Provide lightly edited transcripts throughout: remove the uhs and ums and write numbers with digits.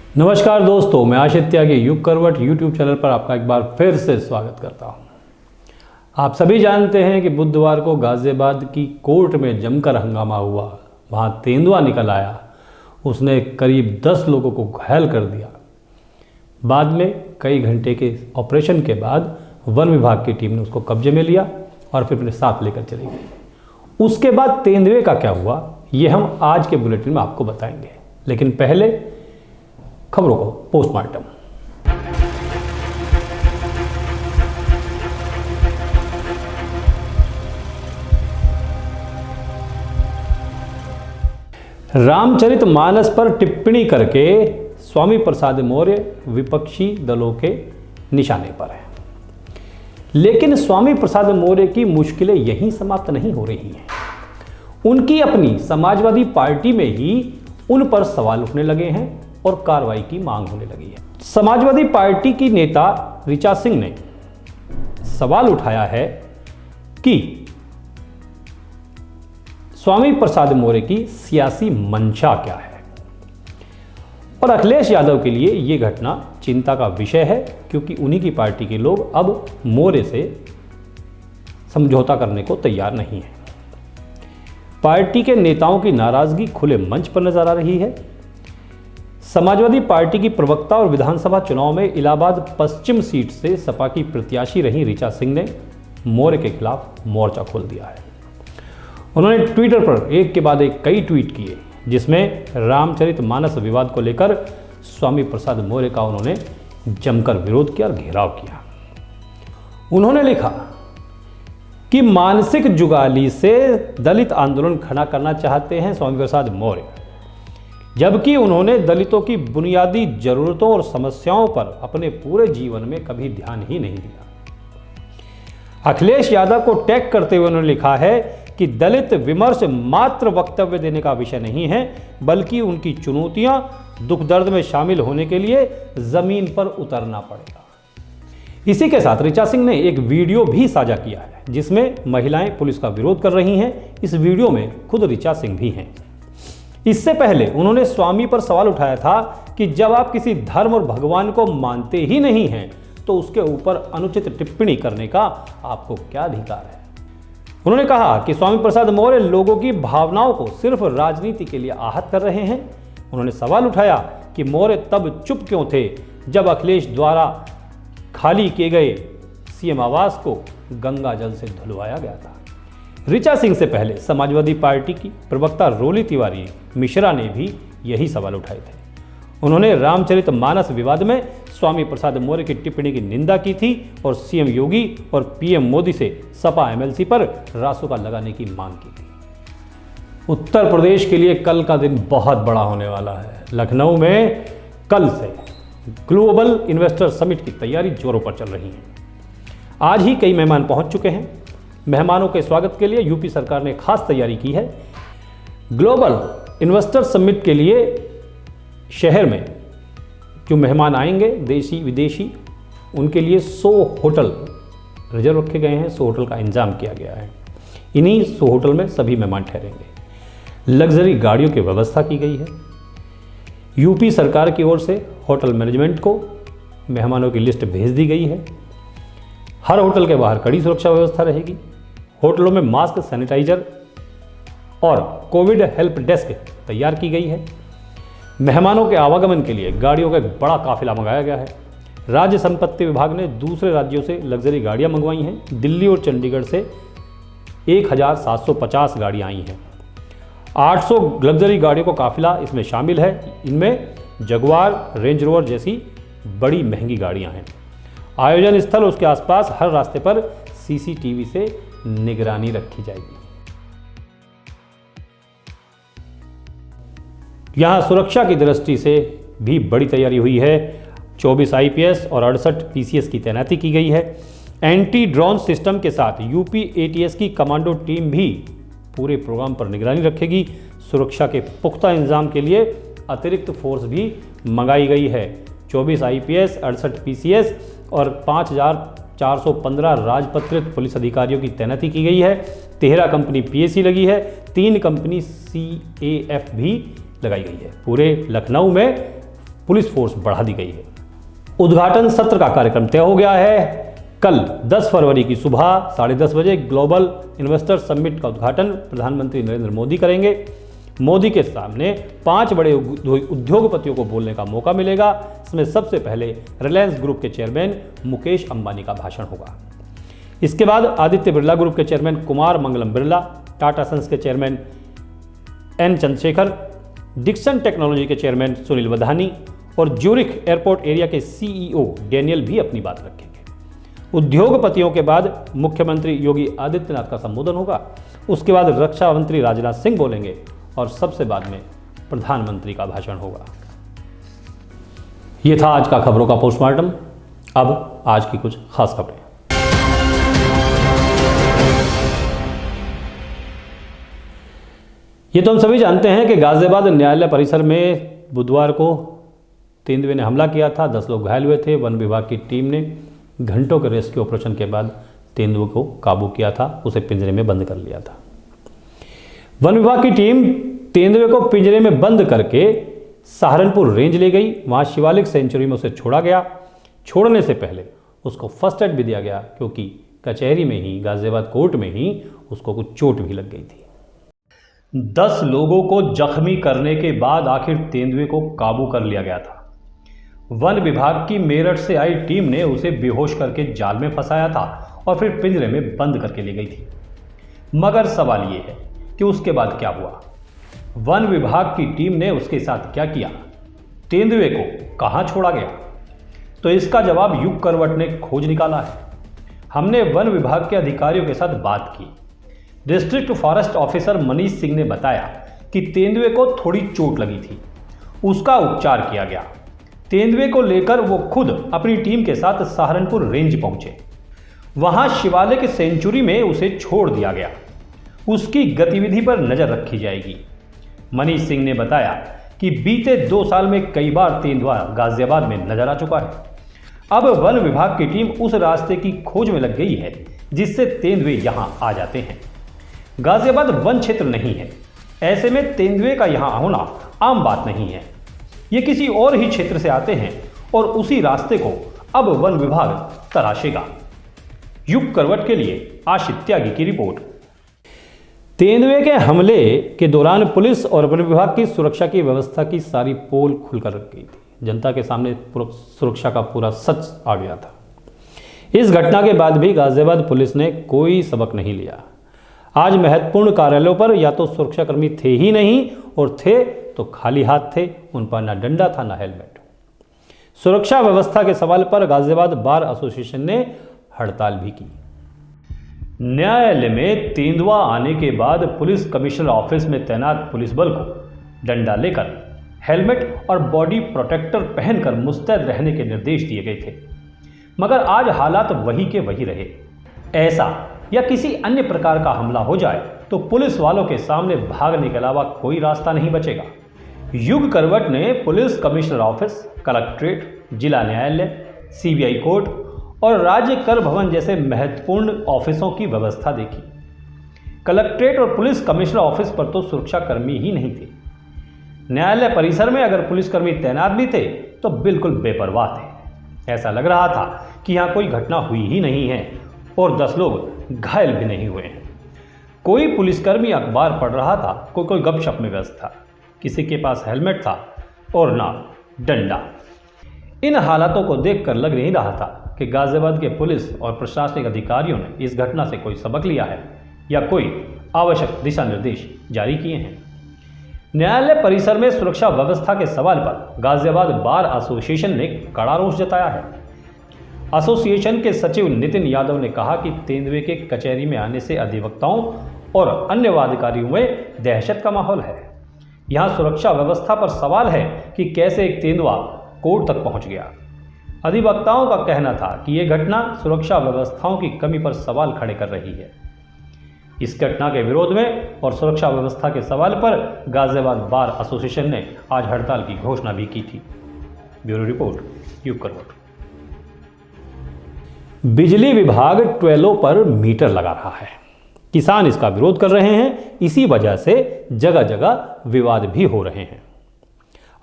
नमस्कार दोस्तों, मैं आशित त्यागी युग करवट यूट्यूब चैनल पर आपका एक बार फिर से स्वागत करता हूं। आप सभी जानते हैं कि बुधवार को गाजियाबाद की कोर्ट में जमकर हंगामा हुआ। वहां तेंदुआ निकल आया, उसने करीब 10 लोगों को घायल कर दिया। बाद में कई घंटे के ऑपरेशन के बाद वन विभाग की टीम ने उसको कब्जे में लिया और फिर अपने साथ लेकर चली गई। उसके बाद तेंदुए का क्या हुआ ये हम आज के बुलेटिन में आपको बताएंगे, लेकिन पहले खबरों को पोस्टमार्टम। रामचरितमानस पर टिप्पणी करके स्वामी प्रसाद मौर्य विपक्षी दलों के निशाने पर है। लेकिन स्वामी प्रसाद मौर्य की मुश्किलें यहीं समाप्त नहीं हो रही हैं। उनकी अपनी समाजवादी पार्टी में ही उन पर सवाल उठने लगे हैं और कार्रवाई की मांग होने लगी है। समाजवादी पार्टी की नेता ऋचा सिंह ने सवाल उठाया है कि स्वामी प्रसाद मौर्य की सियासी मंशा क्या है, और अखिलेश यादव के लिए यह घटना चिंता का विषय है, क्योंकि उन्हीं की पार्टी के लोग अब मौर्य से समझौता करने को तैयार नहीं है। पार्टी के नेताओं की नाराजगी खुले मंच पर नजर आ रही है। समाजवादी पार्टी की प्रवक्ता और विधानसभा चुनाव में इलाहाबाद पश्चिम सीट से सपा की प्रत्याशी रही ऋचा सिंह ने मौर्य के खिलाफ मोर्चा खोल दिया है। उन्होंने ट्विटर पर एक के बाद एक कई ट्वीट किए, जिसमें रामचरितमानस विवाद को लेकर स्वामी प्रसाद मौर्य का उन्होंने जमकर विरोध किया और घेराव किया। उन्होंने लिखा कि मानसिक जुगाली से दलित आंदोलन खड़ा करना चाहते हैं स्वामी प्रसाद मौर्य, जबकि उन्होंने दलितों की बुनियादी जरूरतों और समस्याओं पर अपने पूरे जीवन में कभी ध्यान ही नहीं दिया। अखिलेश यादव को टैग करते हुए उन्होंने लिखा है कि दलित विमर्श मात्र वक्तव्य देने का विषय नहीं है, बल्कि उनकी चुनौतियां दुख दर्द में शामिल होने के लिए जमीन पर उतरना पड़ेगा। इसी के साथ ऋचा सिंह ने एक वीडियो भी साझा किया है, जिसमें महिलाएं पुलिस का विरोध कर रही हैं। इस वीडियो में खुद ऋचा सिंह भी हैं। इससे पहले उन्होंने स्वामी पर सवाल उठाया था कि जब आप किसी धर्म और भगवान को मानते ही नहीं हैं, तो उसके ऊपर अनुचित टिप्पणी करने का आपको क्या अधिकार है। उन्होंने कहा कि स्वामी प्रसाद मौर्य लोगों की भावनाओं को सिर्फ राजनीति के लिए आहत कर रहे हैं। उन्होंने सवाल उठाया कि मौर्य तब चुप क्यों थे जब अखिलेश द्वारा खाली किए गए सीएम आवास को गंगा जल से धुलवाया गया था। ऋचा सिंह से पहले समाजवादी पार्टी की प्रवक्ता रोली तिवारी मिश्रा ने भी यही सवाल उठाए थे। उन्होंने रामचरितमानस विवाद में स्वामी प्रसाद मौर्य की टिप्पणी की निंदा की थी और सीएम योगी और पीएम मोदी से सपा एमएलसी पर रासुका लगाने की मांग की थी। उत्तर प्रदेश के लिए कल का दिन बहुत बड़ा होने वाला है। लखनऊ में कल से ग्लोबल इन्वेस्टर समिट की तैयारी जोरों पर चल रही है। आज ही कई मेहमान पहुंच चुके हैं। मेहमानों के स्वागत के लिए यूपी सरकार ने खास तैयारी की है। ग्लोबल इन्वेस्टर समिट के लिए शहर में जो मेहमान आएंगे देशी विदेशी, उनके लिए 100 होटल रिजर्व रखे गए हैं। 100 होटल का इंतजाम किया गया है। इन्हीं 100 होटल में सभी मेहमान ठहरेंगे। लग्जरी गाड़ियों की व्यवस्था की गई है। यूपी सरकार की ओर से होटल मैनेजमेंट को मेहमानों की लिस्ट भेज दी गई है। हर होटल के बाहर कड़ी सुरक्षा व्यवस्था रहेगी। होटलों में मास्क, सैनिटाइजर और कोविड हेल्प डेस्क तैयार की गई है। मेहमानों के आवागमन के लिए गाड़ियों का एक बड़ा काफिला मंगाया गया है। राज्य संपत्ति विभाग ने दूसरे राज्यों से लग्जरी गाड़ियां मंगवाई हैं। दिल्ली और चंडीगढ़ से 1750 गाड़ियां आई हैं। 800 लग्जरी गाड़ियों का काफिला इसमें शामिल है। इनमें जगुआर, रेंज रोवर जैसी बड़ी महंगी गाड़ियां हैं। आयोजन स्थल उसके आसपास हर रास्ते पर सीसीटीवी से निगरानी रखी जाएगी। यहां सुरक्षा की दृष्टि से भी बड़ी तैयारी हुई है। 24 आईपीएस और 68 पीसीएस की तैनाती की गई है। एंटी ड्रोन सिस्टम के साथ यूपी एटीएस की कमांडो टीम भी पूरे प्रोग्राम पर निगरानी रखेगी। सुरक्षा के पुख्ता इंतजाम के लिए अतिरिक्त फोर्स भी मंगाई गई है। 24 आईपीएस, 68 पीसीएस और 5415 राजपत्रित पुलिस अधिकारियों की तैनाती की गई है। 13 कंपनी पीएसी लगी है। 3 कंपनी सीएएफ भी लगाई गई है। पूरे लखनऊ में पुलिस फोर्स बढ़ा दी गई है। उद्घाटन सत्र का कार्यक्रम तय हो गया है। कल 10 फरवरी की सुबह 10:30 बजे ग्लोबल इन्वेस्टर समिट का उद्घाटन प्रधानमंत्री नरेंद्र मोदी करेंगे। मोदी के सामने 5 बड़े उद्योगपतियों को बोलने का मौका मिलेगा। इसमें सबसे पहले रिलायंस ग्रुप के चेयरमैन मुकेश अंबानी का भाषण होगा। इसके बाद आदित्य बिरला ग्रुप के चेयरमैन कुमार मंगलम बिरला, टाटा सन्स के chairman N Chandrashekhar, Dixon Technology के चेयरमैन सुनील वधानी और ज्यूरिख एयरपोर्ट एरिया के सीईओ डेनियल भी अपनी बात रखेंगे। उद्योगपतियों के बाद मुख्यमंत्री योगी आदित्यनाथ का संबोधन होगा। उसके बाद रक्षा मंत्री राजनाथ सिंह बोलेंगे और सबसे बाद में प्रधानमंत्री का भाषण होगा। यह था आज का खबरों का पोस्टमार्टम। अब आज की कुछ खास खबरें। ये तो हम सभी जानते हैं कि गाजियाबाद न्यायालय परिसर में बुधवार को तेंदुए ने हमला किया था। 10 लोग घायल हुए थे। वन विभाग की टीम ने घंटों के रेस्क्यू ऑपरेशन के बाद तेंदुए को काबू किया था, उसे पिंजरे में बंद कर लिया था। वन विभाग की टीम तेंदुए को पिंजरे में बंद करके सहारनपुर रेंज ले गई। वहां शिवालिक सेंचुरी में उसे छोड़ा गया। छोड़ने से पहले उसको फर्स्ट एड भी दिया गया, क्योंकि कचहरी में ही, गाजियाबाद कोर्ट में ही उसको कुछ चोट भी लग गई थी। 10 लोगों को जख्मी करने के बाद आखिर तेंदुए को काबू कर लिया गया था। वन विभाग की मेरठ से आई टीम ने उसे बेहोश करके जाल में फंसाया था और फिर पिंजरे में बंद करके ले गई थी। मगर सवाल यह है कि उसके बाद क्या हुआ? वन विभाग की टीम ने उसके साथ क्या किया? तेंदुए को कहां छोड़ा गया? तो इसका जवाब युग करवट ने खोज निकाला है। हमने वन विभाग के अधिकारियों के साथ बात की। District forest officer Manish Singh ने बताया कि तेंदुए को थोड़ी चोट लगी थी, उसका उपचार किया गया। तेंदुए को लेकर वो खुद अपनी टीम के साथ सहारनपुर रेंज पहुंचे। वहां शिवालिक सेंचुरी में उसे छोड़ दिया गया। उसकी गतिविधि पर नजर रखी जाएगी। मनीष सिंह ने बताया कि बीते 2 साल में कई बार तेंदुआ गाजियाबाद में नजर आ चुका है। अब वन विभाग की टीम उस रास्ते की खोज में लग गई है जिससे तेंदुए यहां आ जाते हैं। गाजियाबाद वन क्षेत्र नहीं है, ऐसे में तेंदुए का यहां होना आम बात नहीं है। ये किसी और ही क्षेत्र से आते हैं और उसी रास्ते को अब वन विभाग तलाशेगा। युग करवट के लिए आशित त्यागी की रिपोर्ट। तेंदुए के हमले के दौरान पुलिस और वन विभाग की सुरक्षा की व्यवस्था की सारी पोल खुलकर रख गई थी। जनता के सामने सुरक्षा का पूरा सच आ गया था। इस घटना के बाद भी गाजियाबाद पुलिस ने कोई सबक नहीं लिया। आज महत्वपूर्ण कार्यालयों पर या तो सुरक्षाकर्मी थे ही नहीं, और थे तो खाली हाथ थे। उन पर ना डंडा था ना हेलमेट। सुरक्षा व्यवस्था के सवाल पर गाजियाबाद बार एसोसिएशन ने हड़ताल भी की। न्यायालय में तेंदुआ आने के बाद पुलिस कमिश्नर ऑफिस में तैनात पुलिस बल को डंडा लेकर, हेलमेट और बॉडी प्रोटेक्टर पहनकर मुस्तैद रहने के निर्देश दिए गए थे। मगर आज हालात वही के वही रहे। ऐसा या किसी अन्य प्रकार का हमला हो जाए तो पुलिस वालों के सामने भागने के अलावा कोई रास्ता नहीं बचेगा। युग करवट ने पुलिस कमिश्नर ऑफिस, कलेक्ट्रेट, जिला न्यायालय, सीबीआई कोर्ट और राज्य कर भवन जैसे महत्वपूर्ण ऑफिसों की व्यवस्था देखी। कलेक्ट्रेट और पुलिस कमिश्नर ऑफिस पर तो सुरक्षाकर्मी ही नहीं थे। न्यायालय परिसर में अगर पुलिसकर्मी तैनात भी थे तो बिल्कुल बेपरवाह थे। ऐसा लग रहा था कि यहाँ कोई घटना हुई ही नहीं है और 10 लोग घायल भी नहीं हुए हैं। कोई पुलिसकर्मी अखबार पढ़ रहा था, कोई गपशप में व्यस्त था। किसी के पास हेलमेट था और ना डंडा। इन हालातों को देखकर लग नहीं रहा था कि गाजियाबाद के पुलिस और प्रशासनिक अधिकारियों ने इस घटना से कोई सबक लिया है या कोई आवश्यक दिशा निर्देश जारी किए हैं। न्यायालय परिसर में सुरक्षा व्यवस्था के सवाल पर गाजियाबाद बार एसोसिएशन ने कड़ा रोष जताया है। एसोसिएशन के सचिव नितिन यादव ने कहा कि तेंदुए के कचहरी में आने से अधिवक्ताओं और अन्य वादकारियों में दहशत का माहौल है। यहाँ सुरक्षा व्यवस्था पर सवाल है कि कैसे एक तेंदुआ कोर्ट तक पहुँच गया। अधिवक्ताओं का कहना था कि यह घटना सुरक्षा व्यवस्थाओं की कमी पर सवाल खड़े कर रही है। इस घटना के विरोध में और सुरक्षा व्यवस्था के सवाल पर गाजियाबाद बार एसोसिएशन ने आज हड़ताल की घोषणा भी की थी। ब्यूरो रिपोर्ट, युग करवट। बिजली विभाग ट्वेलों पर मीटर लगा रहा है। किसान इसका विरोध कर रहे हैं। इसी वजह से जगह जगह विवाद भी हो रहे हैं।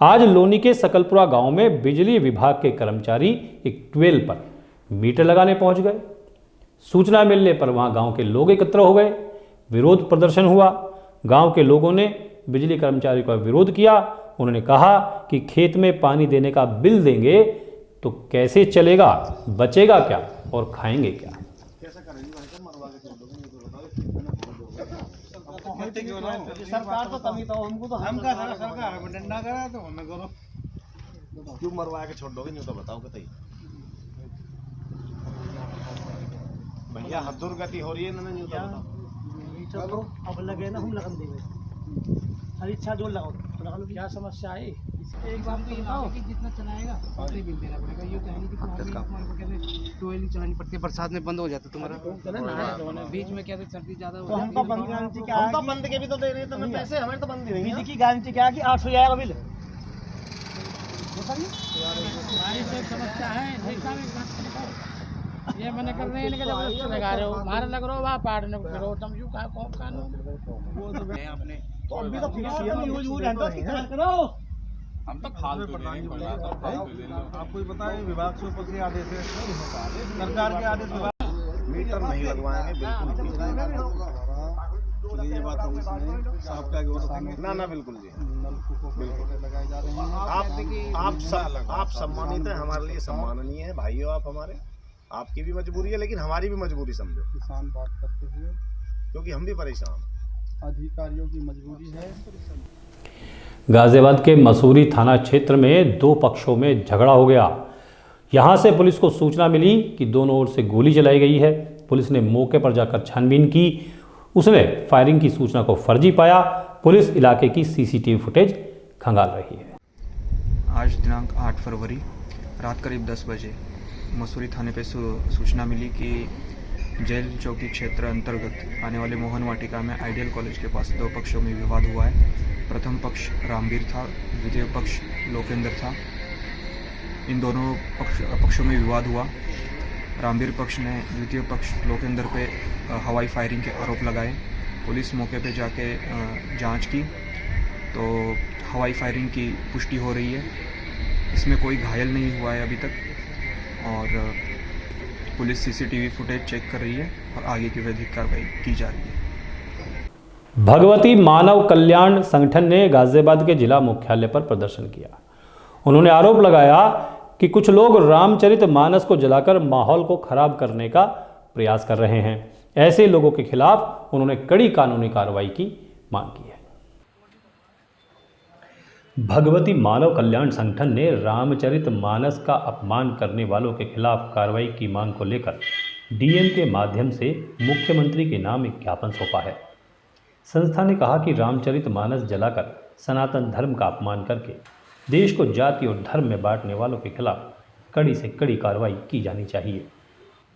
आज लोनी के सकलपुरा गांव में बिजली विभाग के कर्मचारी एक ट्यूबवेल पर मीटर लगाने पहुंच गए। सूचना मिलने पर वहां गांव के लोग एकत्र हो गए। विरोध प्रदर्शन हुआ। गांव के लोगों ने बिजली कर्मचारी का विरोध किया। उन्होंने कहा कि खेत में पानी देने का बिल देंगे तो कैसे चलेगा, बचेगा क्या और खाएंगे क्या। सरकार तो तभी तो हमको तो हम का सरकार डंडा करा तो हमें करो क्यों मरवा के छोड़ दोगे, नहीं तो बताओ बताइए भैया हद दुर्गति हो रही है ना, नहीं तो बताओ। चलो अब लगे ना हम लगन देंगे, हर इच्छा जो लगाओ तो लगा लो। क्या समस्या है एक बात तो बताओ कि जितना चलाएगा उतना बिल देना पड़ेगा। ये तो है नहीं कि तुम्हारे को कहते टोयली चलानी पड़ती है, बरसात में बंद हो जाता तुम्हारा बीच में क्या सर्दी ज्यादा हो। हम तो बंद गारंटी क्या, हम तो बंद के भी तो दे रहे हैं तुम्हें पैसे, हमें तो बंद बिजली की गारंटी क्या कि 800 जाएगा बिल। समस्या है ये मैंने कर रहे हैं जबरदस्ती लगा रहे हो, मारे लग रहे हो वहाँ पाड़ने करो तुम यूँ का कानून आपने तो अभी तो फिर यूज रहता है करो। हम तो फालतू आपको पता है विभाग से ऊपर के आदेश है, सरकार के आदेश मीटर नहीं लगवाएंगे बिल्कुल। ये बात हम साहब का ना ना बिल्कुल जी बिल्कुल। आप सम्मानित है, हमारे लिए सम्माननीय है भाइयों। आप हमारे, आपकी भी मजबूरी है लेकिन हमारी भी मजबूरी समझो। किसान बात करते हुए क्योंकि हम भी परेशान, अधिकारियों की मजबूरी है। गाजियाबाद के मसूरी थाना क्षेत्र में दो पक्षों में झगड़ा हो गया। यहां से पुलिस को सूचना मिली कि दोनों ओर से गोली चलाई गई है। पुलिस ने मौके पर जाकर छानबीन की। उसने फायरिंग की सूचना को फर्जी पाया। पुलिस इलाके की सीसीटीवी फुटेज खंगाल रही है। आज दिनांक 8 फरवरी रात करीब 10 बजे मसूरी थाने पे सूचना मिली कि जेल चौकी क्षेत्र अंतर्गत आने वाले मोहन वाटिका में आइडियल कॉलेज के पास दो पक्षों में विवाद हुआ है। प्रथम पक्ष रामवीर था, द्वितीय पक्ष लोकेंद्र था। इन दोनों पक्षों में विवाद हुआ। रामवीर पक्ष ने द्वितीय पक्ष लोकेंद्र पे हवाई फायरिंग के आरोप लगाए। पुलिस मौके पे जाके जांच की तो हवाई फायरिंग की पुष्टि हो रही है। इसमें कोई घायल नहीं हुआ है अभी तक और पुलिस सीसीटीवी फुटेज चेक कर रही है और आगे की विधिक कार्रवाई की जा रही है। भगवती मानव कल्याण संगठन ने गाजियाबाद के जिला मुख्यालय पर प्रदर्शन किया। उन्होंने आरोप लगाया कि कुछ लोग रामचरितमानस को जलाकर माहौल को खराब करने का प्रयास कर रहे हैं। ऐसे लोगों के खिलाफ उन्होंने कड़ी कानूनी कार्रवाई की मांग की है। भगवती मानव कल्याण संगठन ने रामचरितमानस का अपमान करने वालों के खिलाफ कार्रवाई की मांग को लेकर डीएम के माध्यम से मुख्यमंत्री के नाम एक ज्ञापन सौंपा है। संस्था ने कहा कि रामचरितमानस जलाकर सनातन धर्म का अपमान करके देश को जाति और धर्म में बांटने वालों के खिलाफ कड़ी से कड़ी कार्रवाई की जानी चाहिए।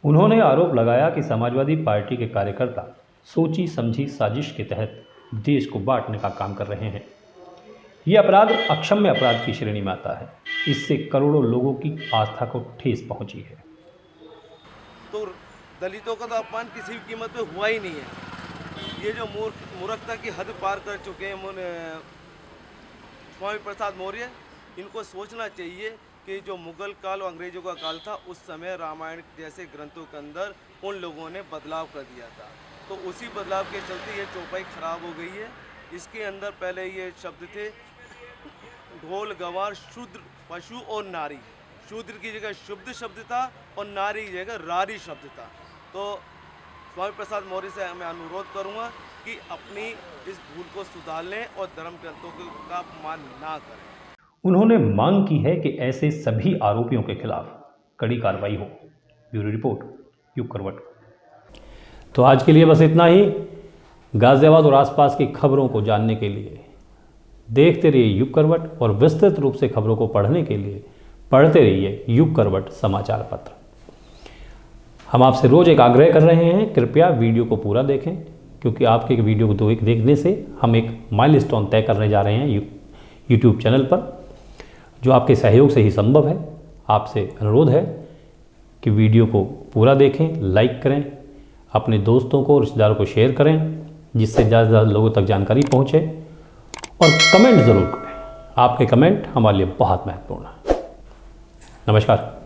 उन्होंने आरोप लगाया कि समाजवादी पार्टी के कार्यकर्ता सोची समझी साजिश के तहत देश को बांटने का काम कर रहे हैं। ये अपराध अक्षम्य अपराध की श्रेणी में आता है। इससे करोड़ों लोगों की आस्था को ठेस पहुंची है। तो दलितों का तो अपमान किसी भी कीमत पे हुआ ही नहीं है। ये जो मूर्खता की हद पार कर चुके हैं स्वामी प्रसाद मौर्य, इनको सोचना चाहिए कि जो मुगल काल और अंग्रेजों का काल था उस समय रामायण जैसे ग्रंथों के अंदर उन लोगों ने बदलाव कर दिया था। तो उसी बदलाव के चलते ये चौपाई खराब हो गई है। इसके अंदर पहले ये शब्द थे ढोल गवार शूद्र पशु और नारी। शूद्र की जगह शुद्ध शब्द था और नारी की जगह रारी शब्द था। तो स्वामी प्रसाद मौर्य से मैं अनुरोध करूंगा कि अपनी इस भूल को सुधार लें और धर्म ग्रंथों का अपमान ना करें। उन्होंने मांग की है कि ऐसे सभी आरोपियों के खिलाफ कड़ी कार्रवाई हो। ब्यूरो रिपोर्ट, युग करवट। तो आज के लिए बस इतना ही। गाजियाबाद और आसपास की खबरों को जानने के लिए देखते रहिए युग करवट और विस्तृत रूप से खबरों को पढ़ने के लिए पढ़ते रहिए युग करवट समाचार पत्र। हम आपसे रोज एक आग्रह कर रहे हैं, कृपया वीडियो को पूरा देखें, क्योंकि आपके वीडियो को देखने से हम एक माइलस्टोन तय करने जा रहे हैं यूट्यूब चैनल पर, जो आपके सहयोग से ही संभव है। आपसे अनुरोध है कि वीडियो को पूरा देखें, लाइक करें, अपने दोस्तों को रिश्तेदारों को शेयर करें, जिससे ज़्यादा से ज़्यादा लोगों तक जानकारी पहुँचे, और कमेंट ज़रूर करें। आपके कमेंट हमारे लिए बहुत महत्वपूर्ण है। नमस्कार।